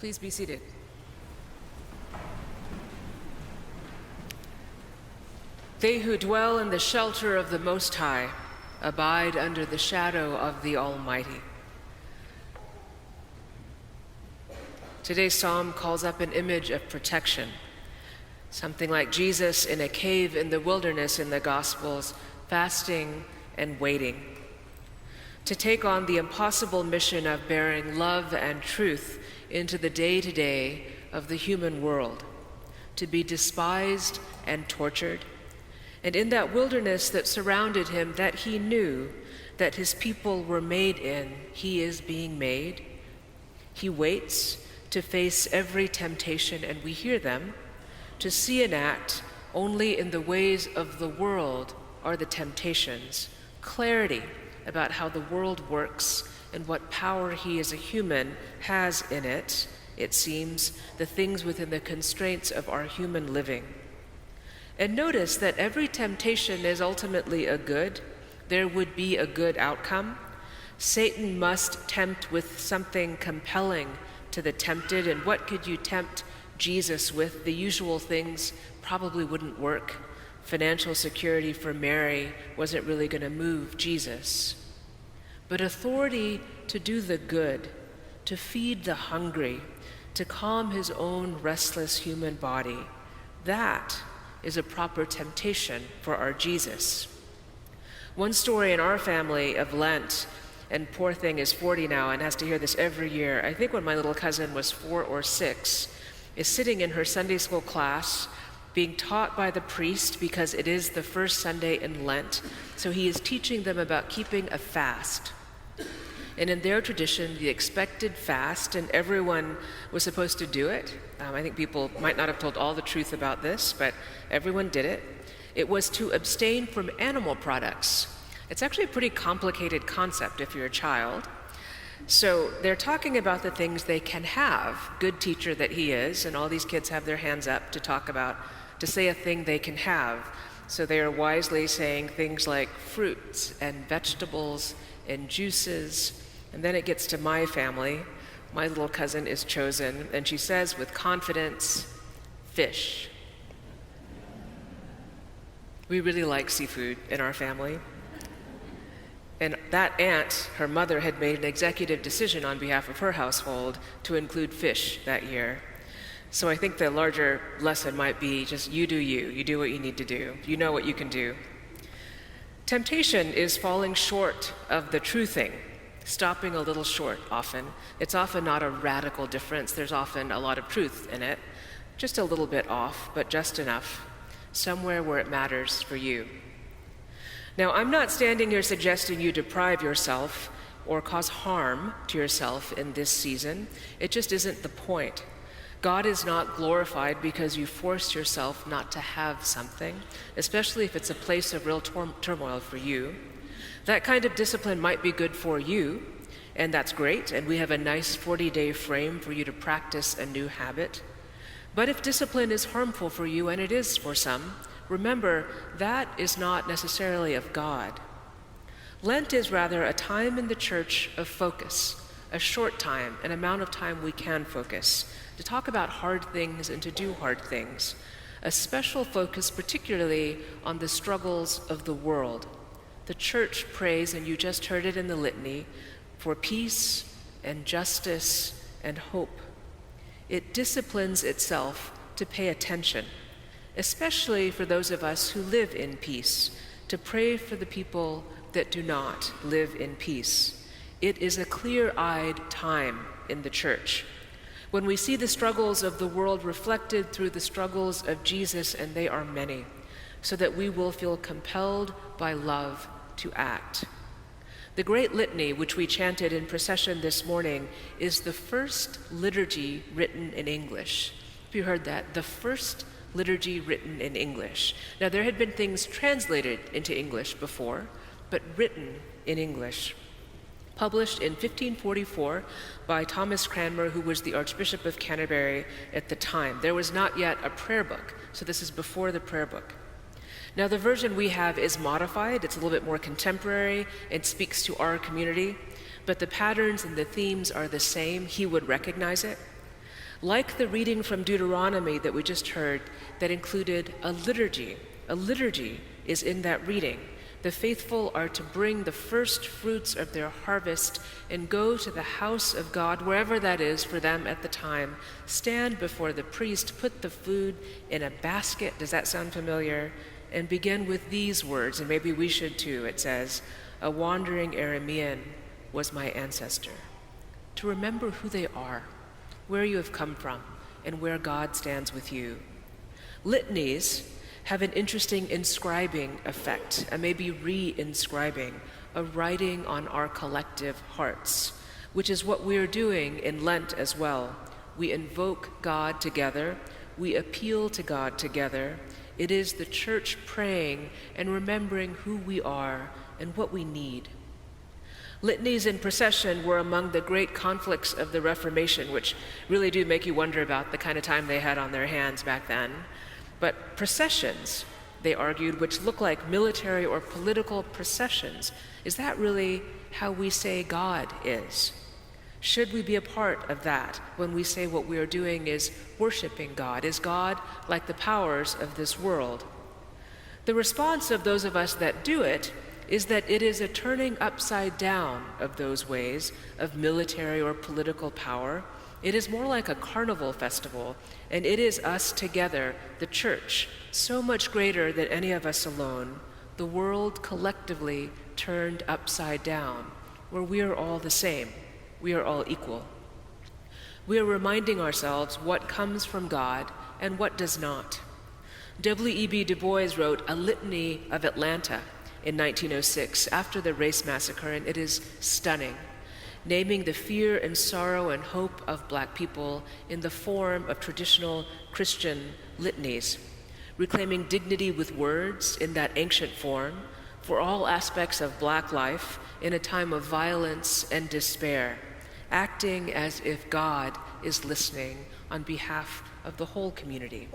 Please be seated. They who dwell in the shelter of the Most High abide under the shadow of the Almighty. Today's psalm calls up an image of protection, something like Jesus in a cave in the wilderness in the Gospels, fasting and waiting, to take on the impossible mission of bearing love and truth into the day-to-day of the human world, to be despised and tortured. And in that wilderness that surrounded him, that he knew that his people were made in, he is being made. He waits to face every temptation, and we hear them, to see and act only in the ways of the world are the temptations, clarity about how the world works and what power he as a human has in it, it seems, the things within the constraints of our human living. And notice that every temptation is ultimately a good. There would be a good outcome. Satan must tempt with something compelling to the tempted, and what could you tempt Jesus with? The usual things probably wouldn't work. Financial security for Mary wasn't really going to move Jesus. But authority to do the good, to feed the hungry, to calm his own restless human body, that is a proper temptation for our Jesus. One story in our family of Lent, and poor thing is 40 now and has to hear this every year. I think when my little cousin was 4 or 6, is sitting in her Sunday school class being taught by the priest, because it is the first Sunday in Lent. So he is teaching them about keeping a fast. And in their tradition, the expected fast, and everyone was supposed to do it. I think people might not have told all the truth about this, but everyone did it. It was to abstain from animal products. It's actually a pretty complicated concept if you're a child. So they're talking about the things they can have. Good teacher that he is, and all these kids have their hands up to say a thing they can have. So they are wisely saying things like fruits and vegetables and juices. And then it gets to my family. My little cousin is chosen, and she says with confidence, fish. We really like seafood in our family. And that aunt, her mother, had made an executive decision on behalf of her household to include fish that year. So I think the larger lesson might be just you do you. You do what you need to do. You know what you can do. Temptation is falling short of the true thing, stopping a little short often. It's often not a radical difference. There's often a lot of truth in it, just a little bit off, but just enough, somewhere where it matters for you. Now, I'm not standing here suggesting you deprive yourself or cause harm to yourself in this season. It just isn't the point. God is not glorified because you force yourself not to have something, especially if it's a place of real turmoil for you. That kind of discipline might be good for you, and that's great, and we have a nice 40-day frame for you to practice a new habit. But if discipline is harmful for you, and it is for some, remember, that is not necessarily of God. Lent is rather a time in the church of focus, a short time, an amount of time we can focus, to talk about hard things and to do hard things. A special focus particularly on the struggles of the world. The church prays, and you just heard it in the litany, for peace and justice and hope. It disciplines itself to pay attention, especially for those of us who live in peace, to pray for the people that do not live in peace. It is a clear-eyed time in the church, when we see the struggles of the world reflected through the struggles of Jesus, and they are many, so that we will feel compelled by love to act. The great litany, which we chanted in procession this morning, is the first liturgy written in English. Have you heard that? The first liturgy written in English. Now, there had been things translated into English before, but written in English. Published in 1544 by Thomas Cranmer, who was the Archbishop of Canterbury at the time. There was not yet a prayer book, so this is before the prayer book. Now, the version we have is modified. It's a little bit more contemporary. It speaks to our community, but the patterns and the themes are the same. He would recognize it. Like the reading from Deuteronomy that we just heard that included a liturgy. A liturgy is in that reading. The faithful are to bring the first fruits of their harvest and go to the house of God, wherever that is for them at the time, stand before the priest, put the food in a basket. Does that sound familiar? And begin with these words, and maybe we should too. It says, "A wandering Aramean was my ancestor." To remember who they are, where you have come from, and where God stands with you. Litanies have an interesting inscribing effect, a maybe re-inscribing, a writing on our collective hearts, which is what we're doing in Lent as well. We invoke God together, we appeal to God together. It is the church praying and remembering who we are and what we need. Litanies in procession were among the great conflicts of the Reformation, which really do make you wonder about the kind of time they had on their hands back then. But processions, they argued, which look like military or political processions, is that really how we say God is? Should we be a part of that when we say what we are doing is worshiping God? Is God like the powers of this world? The response of those of us that do it is that it is a turning upside down of those ways of military or political power. It is more like a carnival festival, and it is us together, the church, so much greater than any of us alone, the world collectively turned upside down, where we are all the same, we are all equal. We are reminding ourselves what comes from God and what does not. W.E.B. Du Bois wrote A Litany of Atlanta in 1906 after the race massacre, and it is stunning, naming the fear and sorrow and hope of Black people in the form of traditional Christian litanies, reclaiming dignity with words in that ancient form for all aspects of Black life in a time of violence and despair, acting as if God is listening on behalf of the whole community.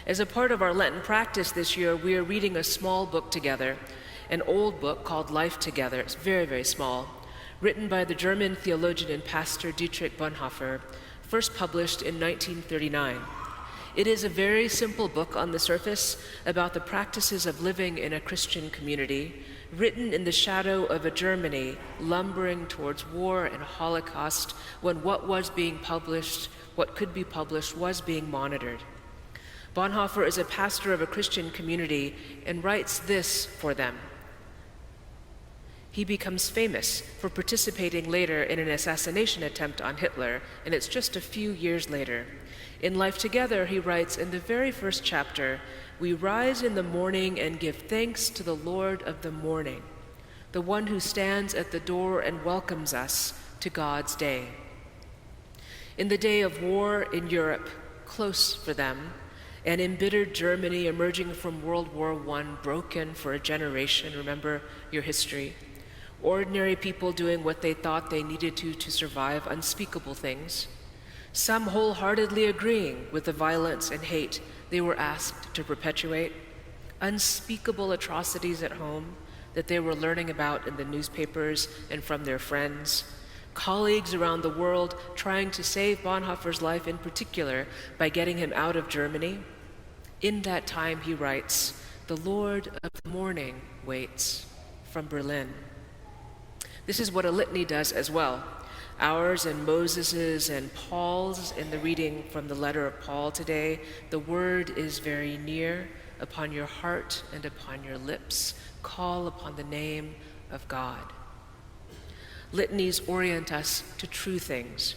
As a part of our Lenten practice this year, we are reading a small book together, an old book called Life Together. It's very, very small, written by the German theologian and pastor Dietrich Bonhoeffer, first published in 1939. It is a very simple book on the surface about the practices of living in a Christian community, written in the shadow of a Germany lumbering towards war and Holocaust, when what was being published, what could be published, was being monitored. Bonhoeffer is a pastor of a Christian community and writes this for them. He becomes famous for participating later in an assassination attempt on Hitler, and it's just a few years later. In Life Together, he writes in the very first chapter, "We rise in the morning and give thanks to the Lord of the morning, the one who stands at the door and welcomes us to God's day." In the day of war in Europe, close for them, an embittered Germany emerging from World War I, broken for a generation, remember your history, ordinary people doing what they thought they needed to survive unspeakable things, some wholeheartedly agreeing with the violence and hate they were asked to perpetuate, unspeakable atrocities at home that they were learning about in the newspapers and from their friends, colleagues around the world trying to save Bonhoeffer's life in particular by getting him out of Germany. In that time, he writes, "The Lord of the morning waits," from Berlin. This is what a litany does as well. Ours and Moses's and Paul's in the reading from the letter of Paul today. The word is very near, upon your heart and upon your lips. Call upon the name of God. Litanies orient us to true things.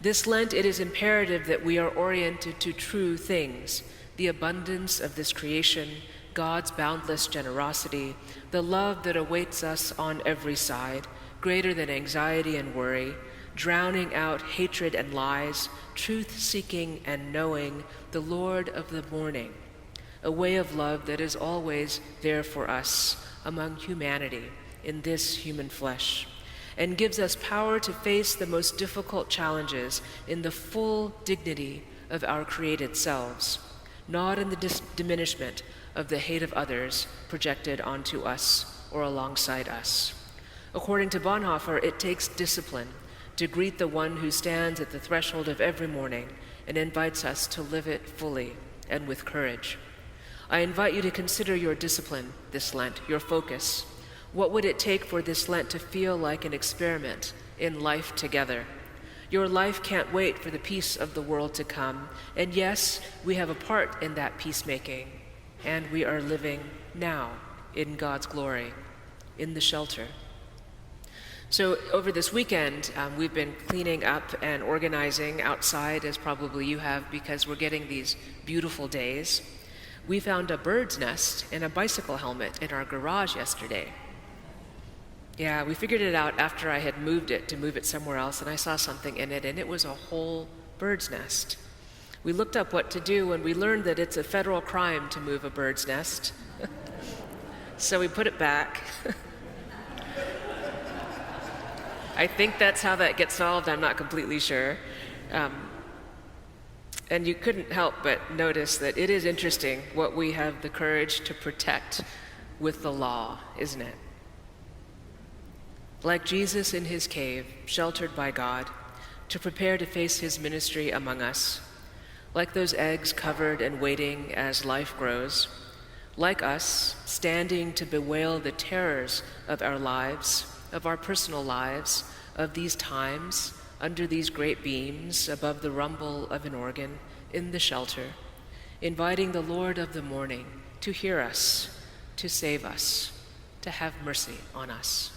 This Lent, it is imperative that we are oriented to true things, the abundance of this creation, God's boundless generosity, the love that awaits us on every side, greater than anxiety and worry, drowning out hatred and lies, truth-seeking and knowing, the Lord of the morning, a way of love that is always there for us among humanity in this human flesh, and gives us power to face the most difficult challenges in the full dignity of our created selves, not in the diminishment of the hate of others projected onto us or alongside us. According to Bonhoeffer, it takes discipline, to greet the one who stands at the threshold of every morning and invites us to live it fully and with courage. I invite you to consider your discipline this Lent, your focus. What would it take for this Lent to feel like an experiment in life together? Your life can't wait for the peace of the world to come, and yes, we have a part in that peacemaking, and we are living now in God's glory, in the shelter. So over this weekend, we've been cleaning up and organizing outside, as probably you have, because we're getting these beautiful days. We found a bird's nest and a bicycle helmet in our garage yesterday. Yeah, we figured it out after I had moved it to move it somewhere else, and I saw something in it, and it was a whole bird's nest. We looked up what to do, and we learned that it's a federal crime to move a bird's nest. So we put it back. I think that's how that gets solved. I'm not completely sure. And you couldn't help but notice that it is interesting what we have the courage to protect with the law, isn't it? Like Jesus in his cave, sheltered by God, to prepare to face his ministry among us. Like those eggs covered and waiting as life grows. Like us, standing to bewail the terrors of our lives, of our personal lives, of these times, under these great beams, above the rumble of an organ, in the shelter, inviting the Lord of the morning to hear us, to save us, to have mercy on us.